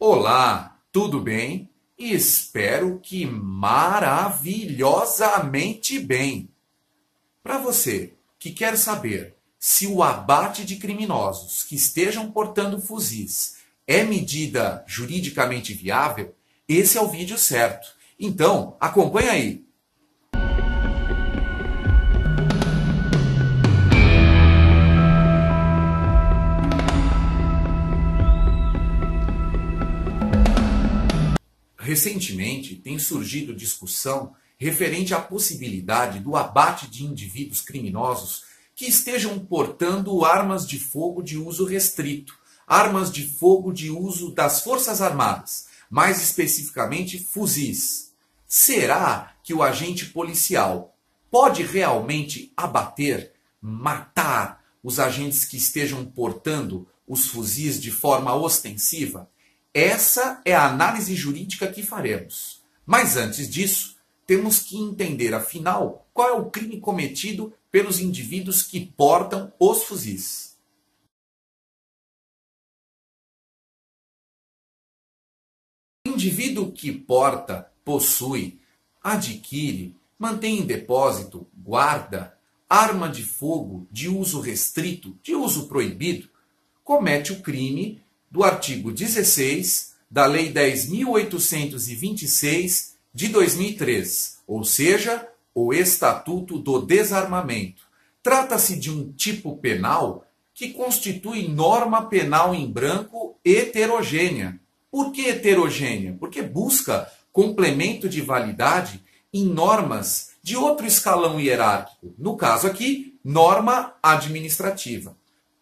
Olá, tudo bem? Espero que maravilhosamente bem. Para você que quer saber se o abate de criminosos que estejam portando fuzis é medida juridicamente viável, esse é o vídeo certo. Então, acompanha aí. Recentemente, tem surgido discussão referente à possibilidade do abate de indivíduos criminosos que estejam portando armas de fogo de uso restrito, armas de fogo de uso das Forças Armadas, mais especificamente fuzis. Será que o agente policial pode realmente abater, matar os agentes que estejam portando os fuzis de forma ostensiva? Essa é a análise jurídica que faremos. Mas antes disso, temos que entender, afinal, qual é o crime cometido pelos indivíduos que portam os fuzis. O indivíduo que porta, possui, adquire, mantém em depósito, guarda, arma de fogo de uso restrito, de uso proibido, comete o crime do artigo 16 da Lei 10.826 de 2003, ou seja, o Estatuto do Desarmamento. Trata-se de um tipo penal que constitui norma penal em branco heterogênea. Por que heterogênea? Porque busca complemento de validade em normas de outro escalão hierárquico. No caso aqui, norma administrativa.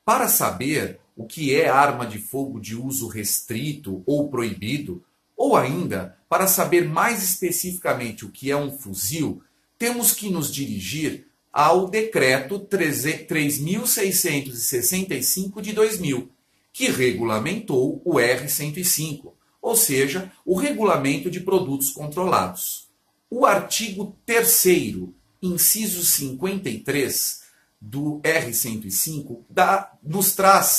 Para saber o que é arma de fogo de uso restrito ou proibido, ou ainda, para saber mais especificamente o que é um fuzil, temos que nos dirigir ao Decreto 3.665 de 2000, que regulamentou o R-105, ou seja, o Regulamento de Produtos Controlados. O artigo 3º, inciso 53, do R-105 nos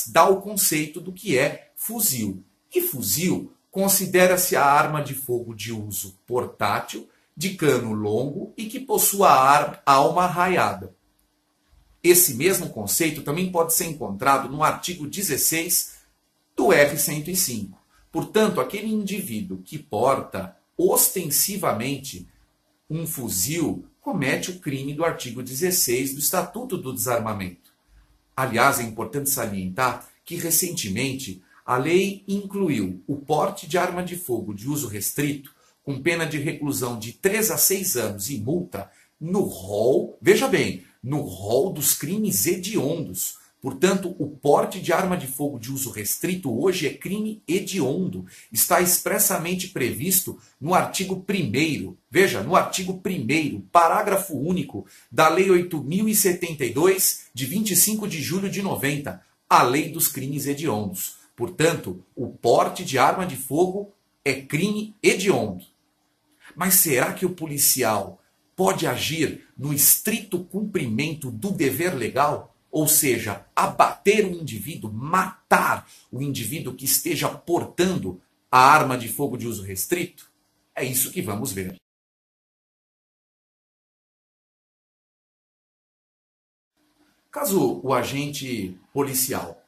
dá o conceito do que é fuzil. E fuzil considera-se a arma de fogo de uso portátil, de cano longo e que possua alma raiada. Esse mesmo conceito também pode ser encontrado no artigo 16 do R-105. Portanto, aquele indivíduo que porta ostensivamente um fuzil comete o crime do artigo 16 do Estatuto do Desarmamento. Aliás, é importante salientar que, recentemente, a lei incluiu o porte de arma de fogo de uso restrito, com pena de reclusão de 3 a 6 anos e multa, no rol, veja bem, no rol dos crimes hediondos. Portanto, o porte de arma de fogo de uso restrito hoje é crime hediondo. Está expressamente previsto no artigo 1º, veja, no artigo 1º, parágrafo único da Lei 8.072, de 25 de julho de 90, a Lei dos Crimes Hediondos. Portanto, o porte de arma de fogo é crime hediondo. Mas será que o policial pode agir no estrito cumprimento do dever legal? Ou seja, abater o indivíduo, matar o indivíduo que esteja portando a arma de fogo de uso restrito? É isso que vamos ver. Caso o agente policial,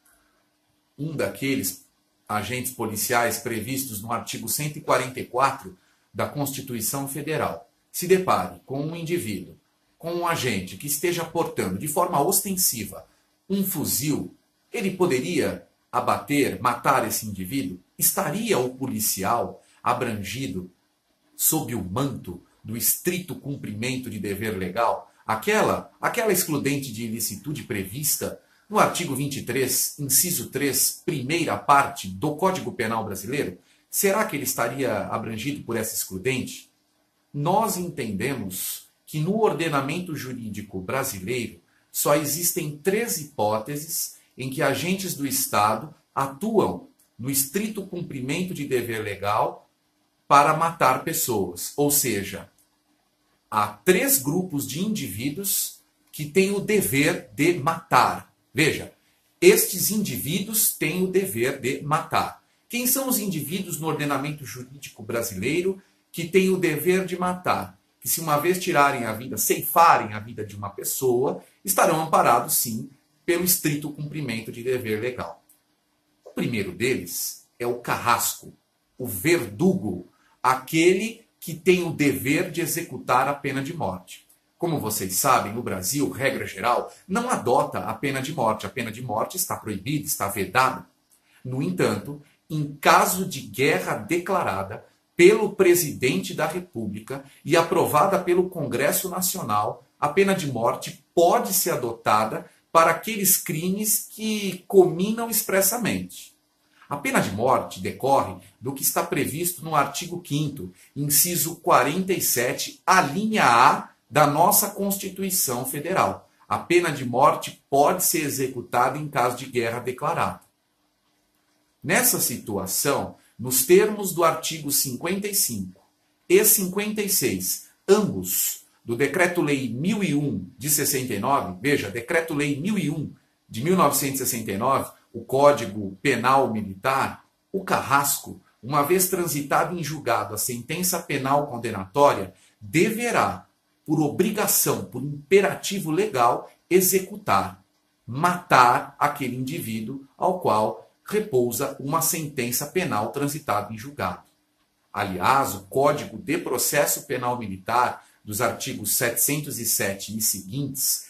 um daqueles agentes policiais previstos no artigo 144 da Constituição Federal, se depare com um indivíduo, com um agente que esteja portando de forma ostensiva um fuzil, ele poderia abater, matar esse indivíduo? Estaria o policial abrangido sob o manto do estrito cumprimento de dever legal? Aquela excludente de ilicitude prevista no artigo 23, inciso 3, primeira parte do Código Penal Brasileiro? Será que ele estaria abrangido por essa excludente? Nós entendemos que no ordenamento jurídico brasileiro só existem 3 hipóteses em que agentes do Estado atuam no estrito cumprimento de dever legal para matar pessoas. Ou seja, há 3 grupos de indivíduos que têm o dever de matar. Veja, estes indivíduos têm o dever de matar. Quem são os indivíduos no ordenamento jurídico brasileiro que têm o dever de matar? Que se uma vez tirarem a vida, ceifarem a vida de uma pessoa, estarão amparados, sim, pelo estrito cumprimento de dever legal. O primeiro deles é o carrasco, o verdugo, aquele que tem o dever de executar a pena de morte. Como vocês sabem, o Brasil, regra geral, não adota a pena de morte. A pena de morte está proibida, está vedada. No entanto, em caso de guerra declarada pelo presidente da República e aprovada pelo Congresso Nacional, a pena de morte pode ser adotada para aqueles crimes que cominam expressamente. A pena de morte decorre do que está previsto no artigo 5º, inciso 47, a linha A da nossa Constituição Federal. A pena de morte pode ser executada em caso de guerra declarada. Nessa situação, nos termos do artigo 55 e 56, ambos do Decreto-Lei 1001 de 69, veja, Decreto-Lei 1001 de 1969, o Código Penal Militar, o carrasco, uma vez transitado em julgado a sentença penal condenatória, deverá, por obrigação, por imperativo legal, executar, matar aquele indivíduo ao qual repousa uma sentença penal transitada em julgado. Aliás, o Código de Processo Penal Militar, dos artigos 707 e seguintes,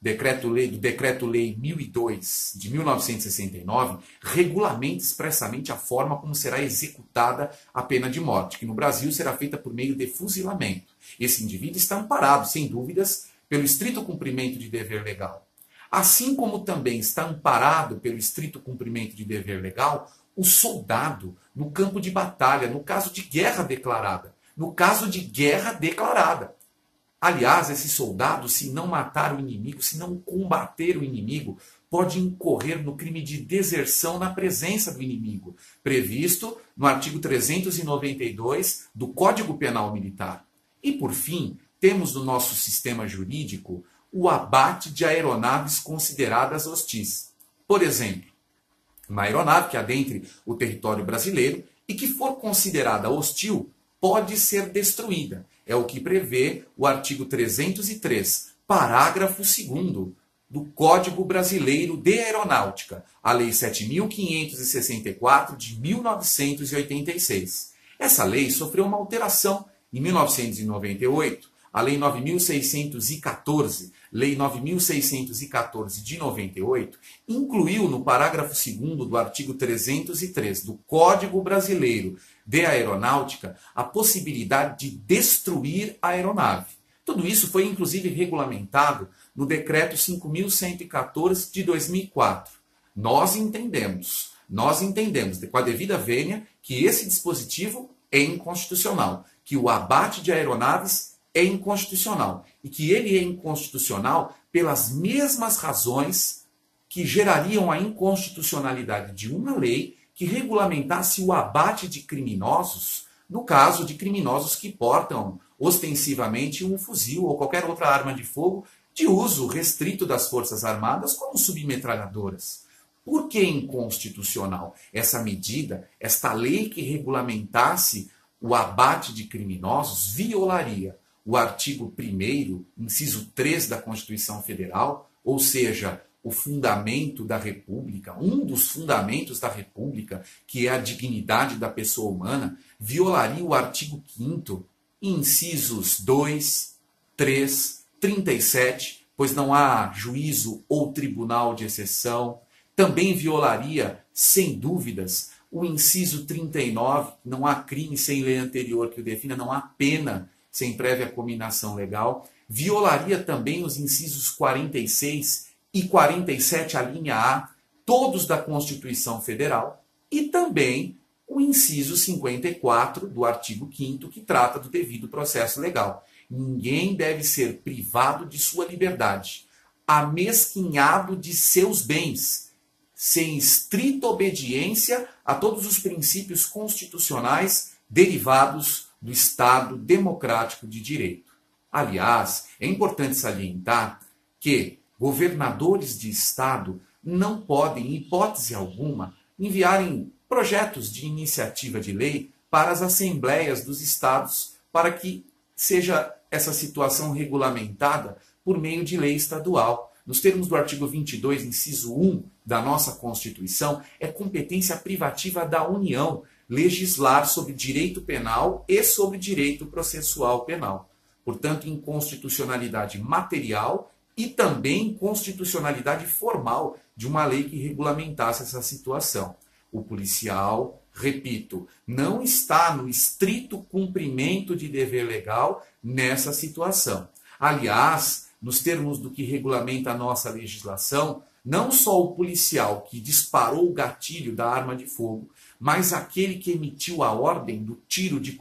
do Decreto-Lei 1002 de 1969, regulamenta expressamente a forma como será executada a pena de morte, que no Brasil será feita por meio de fuzilamento. Esse indivíduo está amparado, sem dúvidas, pelo estrito cumprimento de dever legal. Assim como também está amparado pelo estrito cumprimento de dever legal o soldado no campo de batalha, no caso de guerra declarada. No caso de guerra declarada. Aliás, esse soldado, se não matar o inimigo, se não combater o inimigo, pode incorrer no crime de deserção na presença do inimigo, previsto no artigo 392 do Código Penal Militar. E, por fim, temos no nosso sistema jurídico o abate de aeronaves consideradas hostis. Por exemplo, uma aeronave que adentre o território brasileiro e que for considerada hostil pode ser destruída. É o que prevê o artigo 303, parágrafo 2º do Código Brasileiro de Aeronáutica, a Lei 7.564 de 1986. Essa lei sofreu uma alteração em 1998, a Lei 9.614, Lei 9.614 de 98, incluiu no parágrafo 2º do artigo 303 do Código Brasileiro de Aeronáutica a possibilidade de destruir a aeronave. Tudo isso foi inclusive regulamentado no Decreto 5.114 de 2004. Nós entendemos, com a devida vênia, que esse dispositivo é inconstitucional, que o abate de aeronaves é inconstitucional e que ele é inconstitucional pelas mesmas razões que gerariam a inconstitucionalidade de uma lei que regulamentasse o abate de criminosos, no caso de criminosos que portam ostensivamente um fuzil ou qualquer outra arma de fogo de uso restrito das Forças Armadas, como submetralhadoras. Por que inconstitucional? Essa medida, esta lei que regulamentasse o abate de criminosos, violaria o artigo 1º, inciso 3 da Constituição Federal, ou seja, o fundamento da República, um dos fundamentos da República, que é a dignidade da pessoa humana, violaria o artigo 5º, incisos 2, 3, 37, pois não há juízo ou tribunal de exceção. Também violaria, sem dúvidas, o inciso 39, não há crime sem lei anterior que o defina, não há pena sem prévia cominação legal. Violaria também os incisos 46 e 47, a linha A, todos da Constituição Federal, e também o inciso 54 do artigo 5º, que trata do devido processo legal. Ninguém deve ser privado de sua liberdade, amesquinhado de seus bens, sem estrita obediência a todos os princípios constitucionais derivados do Estado democrático de direito. Aliás, é importante salientar que governadores de Estado não podem, em hipótese alguma, enviarem projetos de iniciativa de lei para as assembleias dos estados, para que seja essa situação regulamentada por meio de lei estadual. Nos termos do artigo 22, inciso 1 da nossa Constituição, é competência privativa da União legislar sobre direito penal e sobre direito processual penal. Portanto, inconstitucionalidade material e também inconstitucionalidade formal de uma lei que regulamentasse essa situação. O policial, repito, não está no estrito cumprimento de dever legal nessa situação. Aliás, nos termos do que regulamenta a nossa legislação, não só o policial que disparou o gatilho da arma de fogo, mas aquele que emitiu a ordem do tiro de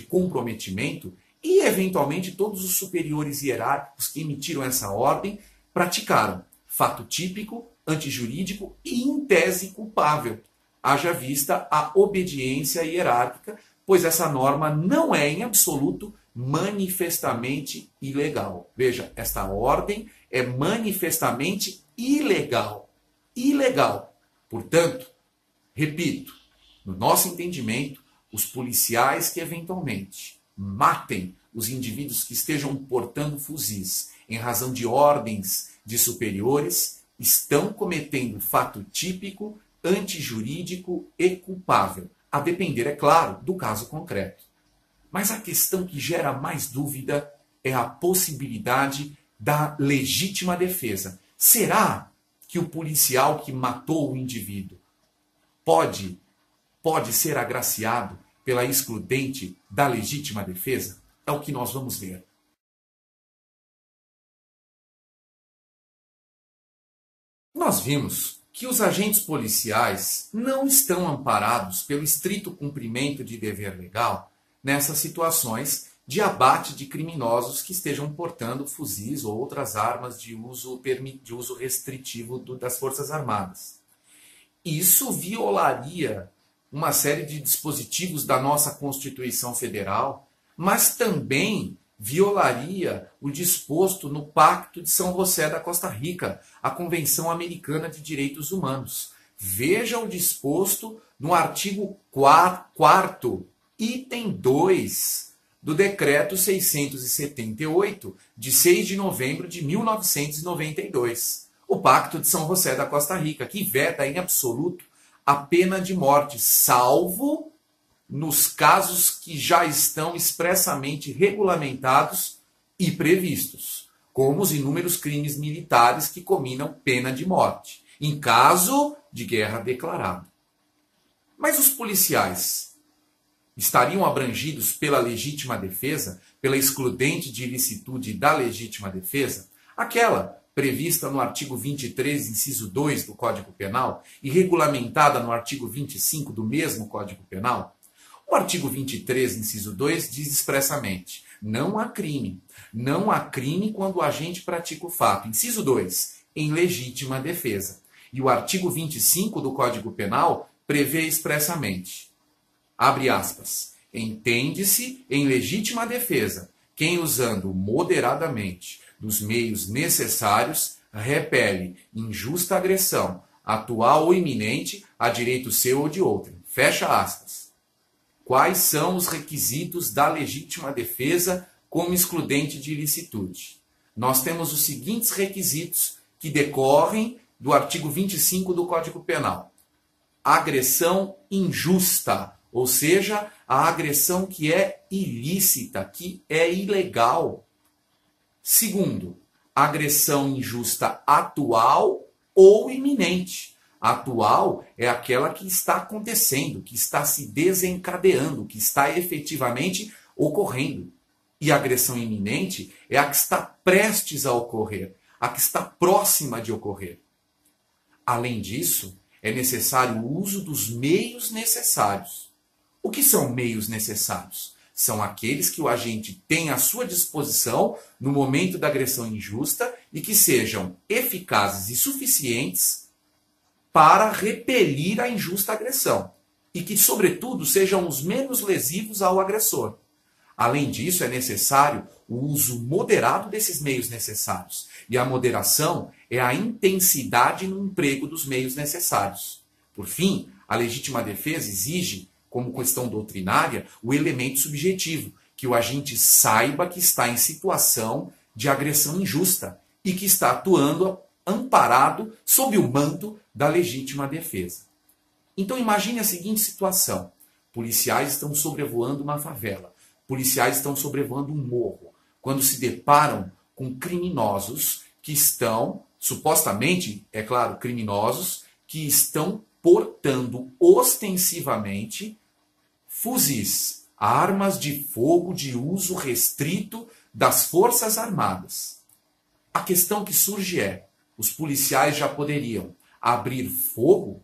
comprometimento e, eventualmente, todos os superiores hierárquicos que emitiram essa ordem praticaram fato típico, antijurídico e, em tese, culpável. Haja vista a obediência hierárquica, pois essa norma não é, em absoluto, manifestamente ilegal. Veja, esta ordem é manifestamente ilegal. Ilegal. Portanto, repito, no nosso entendimento, os policiais que eventualmente matem os indivíduos que estejam portando fuzis em razão de ordens de superiores estão cometendo fato típico, antijurídico e culpável, a depender, é claro, do caso concreto. Mas a questão que gera mais dúvida é a possibilidade da legítima defesa. Será que o policial que matou o indivíduo pode ser agraciado pela excludente da legítima defesa? É o que nós vamos ver. Nós vimos que os agentes policiais não estão amparados pelo estrito cumprimento de dever legal nessas situações de abate de criminosos que estejam portando fuzis ou outras armas de uso restritivo das Forças Armadas. Isso violaria uma série de dispositivos da nossa Constituição Federal, mas também violaria o disposto no Pacto de São José da Costa Rica, a Convenção Americana de Direitos Humanos. Veja o disposto no artigo 4º, item 2 do Decreto 678, de 6 de novembro de 1992. O Pacto de São José da Costa Rica, que veta em absoluto a pena de morte, salvo nos casos que já estão expressamente regulamentados e previstos, como os inúmeros crimes militares que cominam pena de morte, em caso de guerra declarada. Mas os policiais estariam abrangidos pela legítima defesa, pela excludente de ilicitude da legítima defesa, aquela prevista no artigo 23, inciso 2 do Código Penal e regulamentada no artigo 25 do mesmo Código Penal? O artigo 23, inciso 2, diz expressamente: não há crime. Não há crime quando o agente pratica o fato. Inciso 2, em legítima defesa. E o artigo 25 do Código Penal prevê expressamente, abre aspas, entende-se em legítima defesa quem, usando moderadamente dos meios necessários, repele injusta agressão, atual ou iminente, a direito seu ou de outrem. Fecha aspas. Quais são os requisitos da legítima defesa como excludente de ilicitude? Nós temos os seguintes requisitos que decorrem do artigo 25 do Código Penal. Agressão injusta, ou seja, a agressão que é ilícita, que é ilegal. Segundo, agressão injusta atual ou iminente. Atual é aquela que está acontecendo, que está se desencadeando, que está efetivamente ocorrendo. E a agressão iminente é a que está prestes a ocorrer, a que está próxima de ocorrer. Além disso, é necessário o uso dos meios necessários. O que são meios necessários? São aqueles que o agente tem à sua disposição no momento da agressão injusta e que sejam eficazes e suficientes para repelir a injusta agressão. E que, sobretudo, sejam os menos lesivos ao agressor. Além disso, é necessário o uso moderado desses meios necessários. E a moderação é a intensidade no emprego dos meios necessários. Por fim, A legítima defesa exige, como questão doutrinária, o elemento subjetivo, que o agente saiba que está em situação de agressão injusta e que está atuando amparado sob o manto da legítima defesa. Então imagine a seguinte situação. Policiais estão sobrevoando uma favela. Policiais estão sobrevoando um morro. Quando se deparam com criminosos que estão, supostamente, é claro, criminosos, que estão portando ostensivamente fuzis, armas de fogo de uso restrito das Forças Armadas. A questão que surge é, os policiais já poderiam abrir fogo?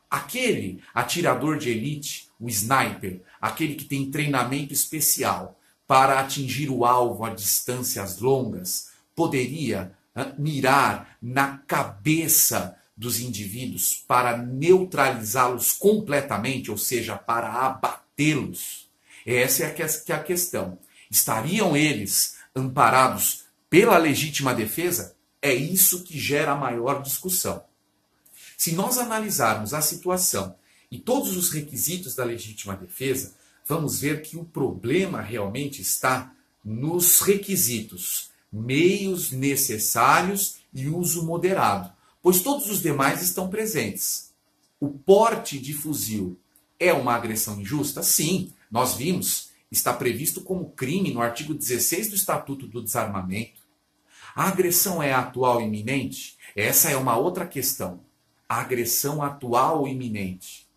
Aquele atirador de elite, o sniper, aquele que tem treinamento especial para atingir o alvo a distâncias longas, poderia mirar na cabeça dos indivíduos para neutralizá-los completamente, ou seja, para abatê-los? Essa é a questão. Estariam eles amparados pela legítima defesa? É isso que gera a maior discussão. Se nós analisarmos a situação e todos os requisitos da legítima defesa, vamos ver que o problema realmente está nos requisitos, meios necessários e uso moderado, pois todos os demais estão presentes. O porte de fuzil é uma agressão injusta? Sim, nós vimos, está previsto como crime no artigo 16 do Estatuto do Desarmamento. A agressão é atual e iminente? Essa é uma outra questão. A agressão atual ou iminente.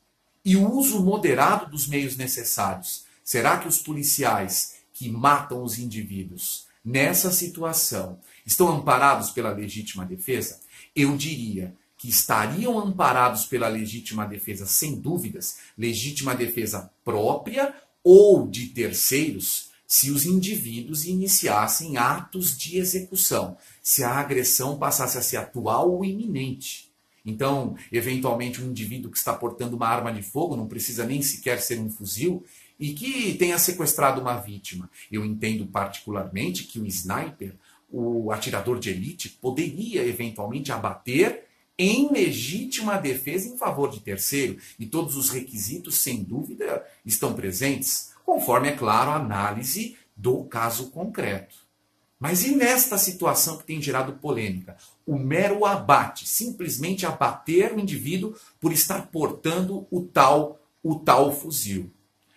E o uso moderado dos meios necessários. Será que os policiais que matam os indivíduos nessa situação estão amparados pela legítima defesa? Eu diria que estariam amparados pela legítima defesa, sem dúvidas, legítima defesa própria ou de terceiros, se os indivíduos iniciassem atos de execução, se a agressão passasse a ser atual ou iminente. Então, eventualmente, um indivíduo que está portando uma arma de fogo, não precisa nem sequer ser um fuzil, e que tenha sequestrado uma vítima. Eu entendo particularmente que o sniper, o atirador de elite, poderia eventualmente abater em legítima defesa em favor de terceiro. E todos os requisitos, sem dúvida, estão presentes, conforme, é claro, a análise do caso concreto. Mas e nesta situação que tem gerado polêmica? O mero abate, simplesmente abater o indivíduo por estar portando o tal fuzil.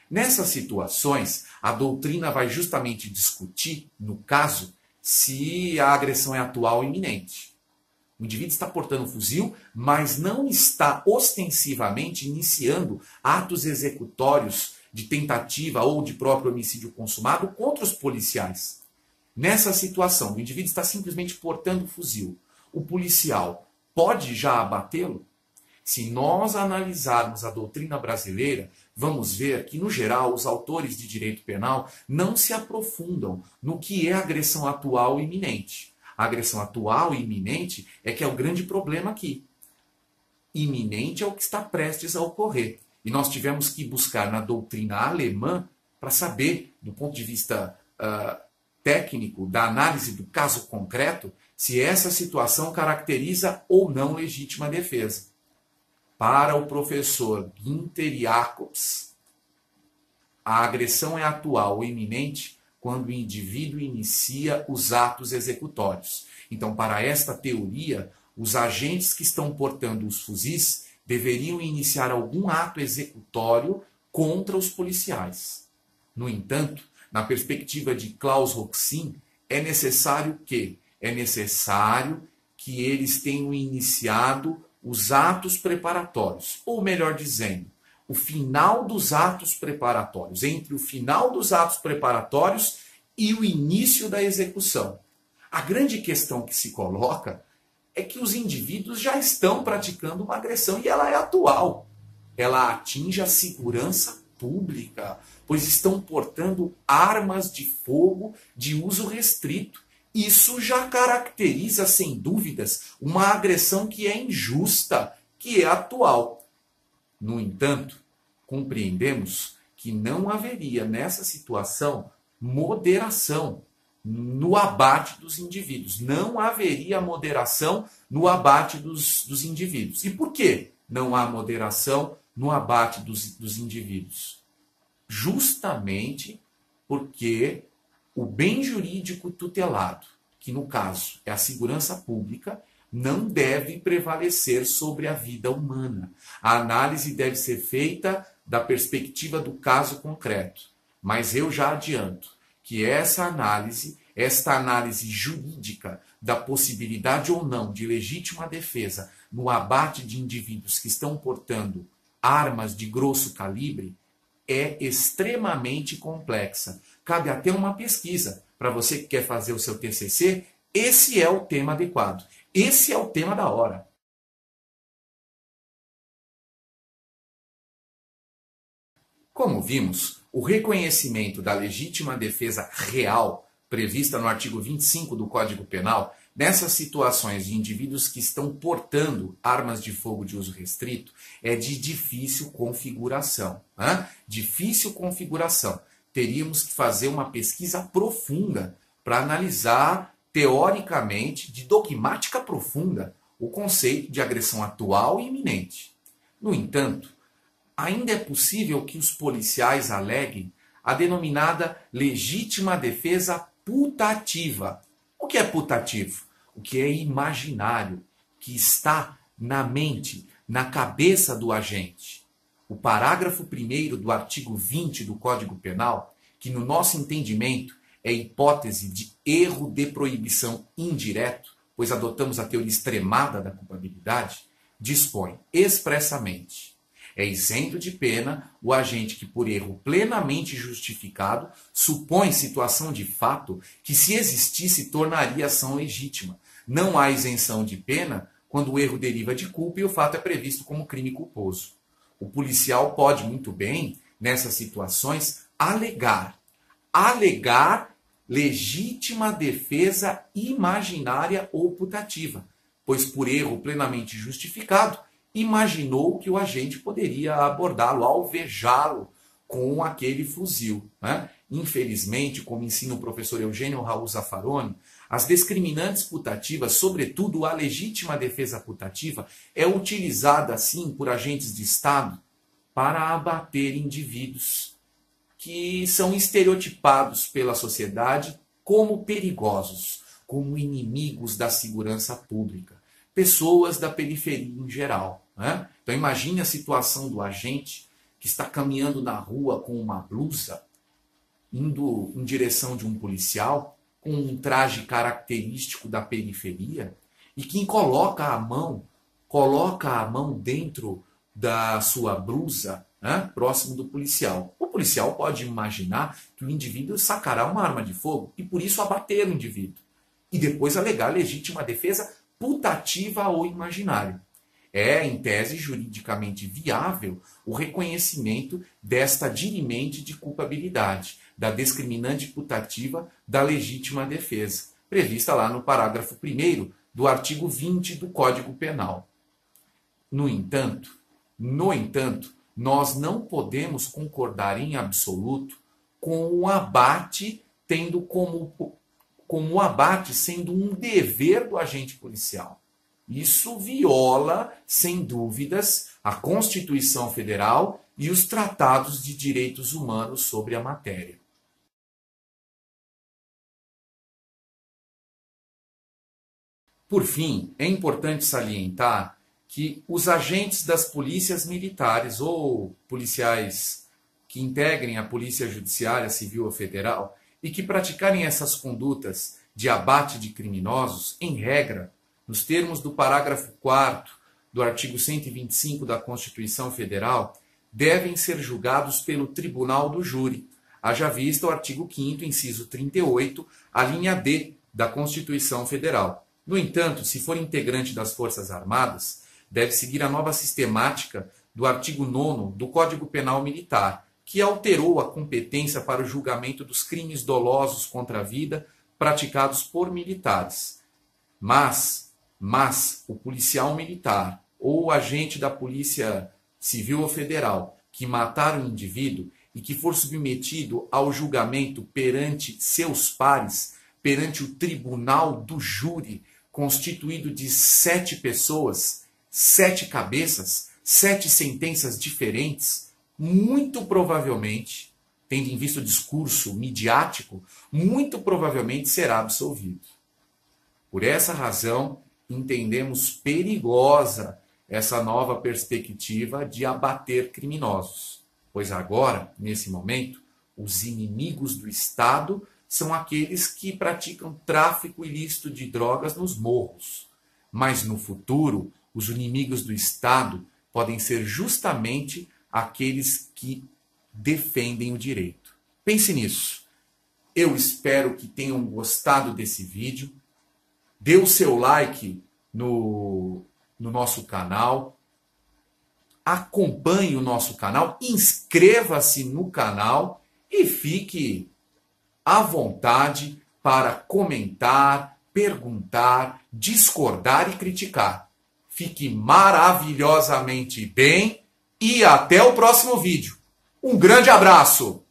Nessas situações, a doutrina vai justamente discutir, no caso, se a agressão é atual ou iminente. O indivíduo está portando um fuzil, mas não está ostensivamente iniciando atos executórios de tentativa ou de próprio homicídio consumado contra os policiais. Nessa situação, o indivíduo está simplesmente portando o fuzil. O policial pode já abatê-lo? Se nós analisarmos a doutrina brasileira, vamos ver que, no geral, os autores de direito penal não se aprofundam no que é agressão atual e iminente. A agressão atual e iminente é que é o grande problema aqui. Iminente é o que está prestes a ocorrer. E nós tivemos que buscar na doutrina alemã para saber, do ponto de vista técnico, da análise do caso concreto, se essa situação caracteriza ou não legítima defesa. Para o professor Günther Jacobs, a agressão é atual ou iminente quando o indivíduo inicia os atos executórios. Então, para esta teoria, os agentes que estão portando os fuzis deveriam iniciar algum ato executório contra os policiais. No entanto, na perspectiva de Klaus Roxin, é necessário que eles tenham iniciado os atos preparatórios, ou melhor dizendo, o final dos atos preparatórios, entre o final dos atos preparatórios e o início da execução. A grande questão que se coloca é que os indivíduos já estão praticando uma agressão e ela é atual. Ela atinge a segurança pública, pois estão portando armas de fogo de uso restrito. Isso já caracteriza, sem dúvidas, uma agressão que é injusta, que é atual. No entanto, compreendemos que não haveria nessa situação moderação no abate dos indivíduos. Não haveria moderação no abate dos indivíduos. E por que não há moderação no abate dos indivíduos? Justamente porque o bem jurídico tutelado, que no caso é a segurança pública, não deve prevalecer sobre a vida humana. A análise deve ser feita da perspectiva do caso concreto. Mas eu já adianto que esta análise jurídica da possibilidade ou não de legítima defesa no abate de indivíduos que estão portando armas de grosso calibre é extremamente complexa. Cabe até uma pesquisa. Para você que quer fazer o seu TCC, esse é o tema adequado. Esse é o tema da hora. Como vimos, o reconhecimento da legítima defesa real, prevista no artigo 25 do Código Penal, nessas situações de indivíduos que estão portando armas de fogo de uso restrito, é de difícil configuração. Difícil configuração. Teríamos que fazer uma pesquisa profunda para analisar, teoricamente, de dogmática profunda, o conceito de agressão atual e iminente. No entanto, ainda é possível que os policiais aleguem a denominada legítima defesa putativa. O que é putativo? O que é imaginário, que está na mente, na cabeça do agente. O parágrafo 1º do artigo 20 do Código Penal, que no nosso entendimento é hipótese de erro de proibição indireto, pois adotamos a teoria extremada da culpabilidade, dispõe expressamente: é isento de pena o agente que, por erro plenamente justificado, supõe situação de fato que, se existisse, tornaria ação legítima. Não há isenção de pena quando o erro deriva de culpa e o fato é previsto como crime culposo. O policial pode muito bem, nessas situações, alegar legítima defesa imaginária ou putativa, pois, por erro plenamente justificado, imaginou que o agente poderia abordá-lo, alvejá-lo com aquele fuzil. Infelizmente, como ensina o professor Eugênio Raul Zaffaroni, as discriminantes putativas, sobretudo a legítima defesa putativa, é utilizada, sim, por agentes de Estado para abater indivíduos que são estereotipados pela sociedade como perigosos, como inimigos da segurança pública, pessoas da periferia em geral. Então imagine a situação do agente que está caminhando na rua com uma blusa, indo em direção de um policial, com um traje característico da periferia, e quem coloca a mão dentro da sua blusa, próximo do policial. O policial pode imaginar que o indivíduo sacará uma arma de fogo e por isso abater o indivíduo. E depois alegar legítima defesa putativa ou imaginária. É, em tese, juridicamente viável o reconhecimento desta dirimente de culpabilidade, da discriminante putativa da legítima defesa, prevista lá no parágrafo 1º do artigo 20 do Código Penal. No entanto, nós não podemos concordar em absoluto com o abate tendo como o abate sendo um dever do agente policial. Isso viola, sem dúvidas, a Constituição Federal e os tratados de direitos humanos sobre a matéria. Por fim, é importante salientar que os agentes das polícias militares ou policiais que integrem a Polícia Judiciária Civil ou Federal e que praticarem essas condutas de abate de criminosos, em regra, nos termos do parágrafo 4º do artigo 125 da Constituição Federal, devem ser julgados pelo Tribunal do Júri, haja vista o artigo 5º, inciso 38, a linha D da Constituição Federal. No entanto, se for integrante das Forças Armadas, deve seguir a nova sistemática do artigo 9º do Código Penal Militar, que alterou a competência para o julgamento dos crimes dolosos contra a vida praticados por militares. Mas o policial militar ou o agente da Polícia Civil ou Federal que matar um indivíduo e que for submetido ao julgamento perante seus pares, perante o Tribunal do Júri, constituído de 7 pessoas, 7 cabeças, 7 sentenças diferentes, muito provavelmente, tendo em vista o discurso midiático, muito provavelmente será absolvido. Por essa razão, entendemos perigosa essa nova perspectiva de abater criminosos, pois agora, nesse momento, os inimigos do Estado são aqueles que praticam tráfico ilícito de drogas nos morros. Mas no futuro, os inimigos do Estado podem ser justamente aqueles que defendem o direito. Pense nisso. Eu espero que tenham gostado desse vídeo. Dê o seu like no nosso canal. Acompanhe o nosso canal. Inscreva-se no canal e fique à vontade para comentar, perguntar, discordar e criticar. Fique maravilhosamente bem e até o próximo vídeo. Um grande abraço!